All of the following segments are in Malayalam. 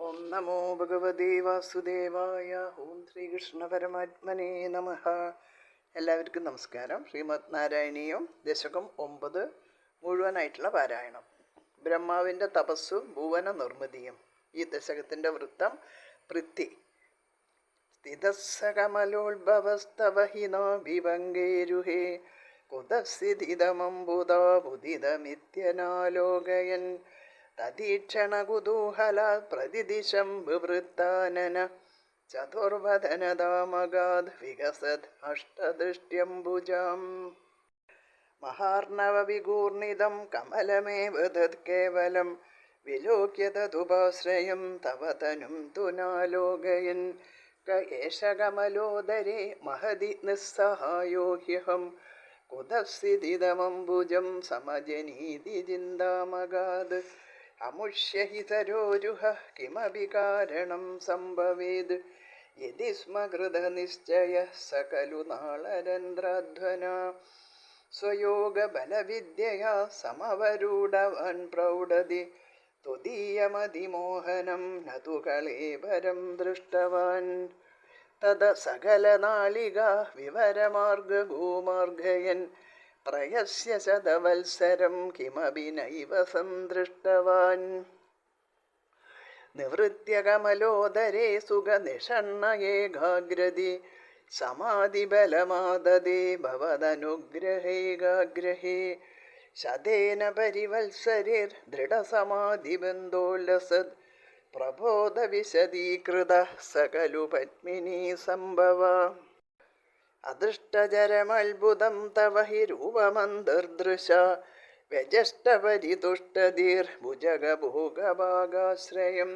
ഓം നമോ ഭഗവതേ വാസുദേവായ. ഓം ശ്രീകൃഷ്ണ പരമാത്മനേ നമഃ. എല്ലാവർക്കും നമസ്കാരം. ശ്രീമദ് നാരായണീയം ദശകം 9 മുഴുവനായിട്ടുള്ള പാരായണം. ബ്രഹ്മാവിൻ്റെ തപസ്സും ഭുവന നിർമ്മിതിയും. ഈ ദശകത്തിൻ്റെ വൃത്തം പൃഥ്വി. സ്ഥിതസ്സകമലോത്ഭവസ്തവഹിനാഭിഭംഗേരുഹേ കുതസ്ഥിതിതമംബുധാബുദിതമിത്യനാലോകയൻ തദീക്ഷണകുതൂഹലാത് പ്രതിദിശം വിവൃത്താനന ചതുർവദനദാമഗാത് വികസത് അഷ്ടദൃഷ്ട്യംബുജാം. മഹാർണവവിഗൂർണിതം കമലമേവ തത് കേവലം വിലോക്യ തതുപാശ്രയം തവ തനും തുനാലോകയൻ ക ഏഷ കമലോദരേ മഹതി നിസ്സഹായോ ഹ്യഹം കുതസ്ഥിതിതമംബുജം സമജനീതി ചിന്താമഗാത് അമുഷ്യഹി സരോരുഹ കിമപി കാരണം സംഭവേത് യദി സ്മ കൃതനിശ്ചയ സകലു നാളരന്ധ്രാധ്വന സ്വയോഗബലവിദ്യയാ സമവരൂഢവാൻ പ്രൗഢതി ത്വദീയമതിമോഹനം നതു കളേവരം ദൃഷ്ടവാൻ തദ സകലനാളികാ വിവരമാർഗഗോമാർഗയൻ പ്രയസ്യ ശതവത്സരം കിമപി നൈവ സന്തൃഷ്ടവാൻ നിവൃത്യ കമലോദരേ സുഖനിഷണ്ണയേകാഗ്രതി സമാധിബലമാദദേ ഭവദനുഗ്രഹേകാഗ്രഹേ ശതേന പരിവത്സരേർ ദൃഢസമാധിബന്ധോല്ലസത് പ്രബോധവിശദീകൃത സകലു പത്മിനീ സംഭവ അദൃഷ്ടചരമത്ഭുതം തവ ഹി രൂപമന്തർദൃശ വ്യജഷ്ടപരിതുഷ്ടധീർഭുജഗഭോഗഭാഗാശ്രയം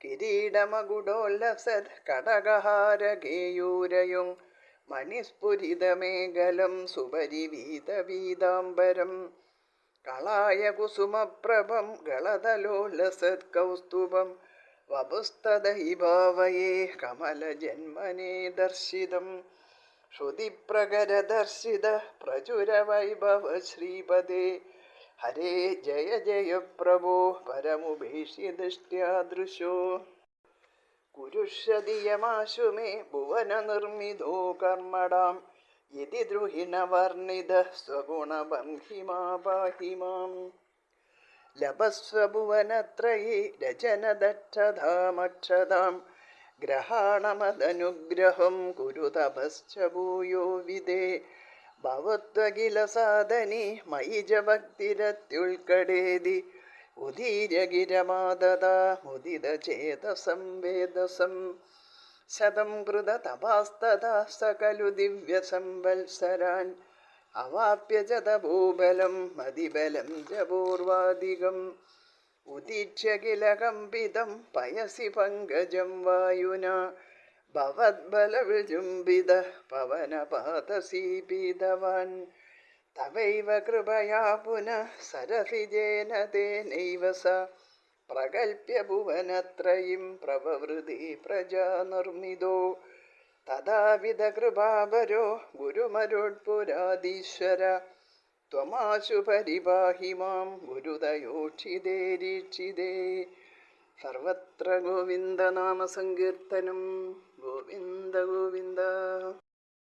കിരീടമകുടോല്ലസത് കടകഹാരകേയൂരയും മണിസ്ഫുരിതമേഖലം സുപരിവീതവീതാംബരം കളായ കുസുമപ്രഭം ഗളതലോല്ലസത് കൗസ്തുഭം വപുസ്തദഹി ഭാവയേ കമലജന്മനേ ദർശിതം ശ്രുതിപ്രകരദർശിത പ്രചുരവൈഭവ ശ്രീപദേ ഹരേ ജയ ജയ പ്രഭോ പരമുപേക്ഷിദൃഷ്ട്യാദൃശോ കുരുഷ്യതിയമാശു മേ ഭുവന നിർമ്മിതോ കർമ്മടാം യതി ദ്രുഹിണവർണിത സ്വഗുണബംഹിമാ പാഹി മാം ലഭസ്വ ഭുവനത്രയീ രചനദക്ഷതാമക്ഷതാം ഗ്രഹാണമദനുഗ്രഹം കുരു തപശ്ച ഭൂയോ വിദേ ഭവത്വകില സാധനി മയിജ ഭക്തിരത്യുൽക്കടേതി ഉദീര്യഗിരമാദദാ മുദിത ചേതസം വേദസം ശതം കൃത തപാസ്തദാ സകലു ദിവ്യ സംവത്സരാൻ അവാപ്യ ജതഭൂബലം മതിബലം ജപൂർവാദികം ഉദീക്ഷ്യ കില കമ്പിതം പയസി പങ്കജം വായുന ഭവദ്ബലവിജുംബിത പവനപാതസീപീതവാൻ തവൈവ കൃപയാ പുനഃ സരസിജേന തേനൈവ സ പ്രകൽപ്യ ഭുവനത്രയീം പ്രവവൃതി പ്രജാ നിർമ്മിതോ തഥാവിധ കൃപാപരോ ഗുരുമരുട്പുരാധീശ്വര ത്വമാശു പരിപാഹി മാം ഗുരുദയോക്ഷിതേ. സർവത്ര ഗോവിന്ദനാമസങ്കീർത്തനം. ഗോവിന്ദ ഗോവിന്ദ.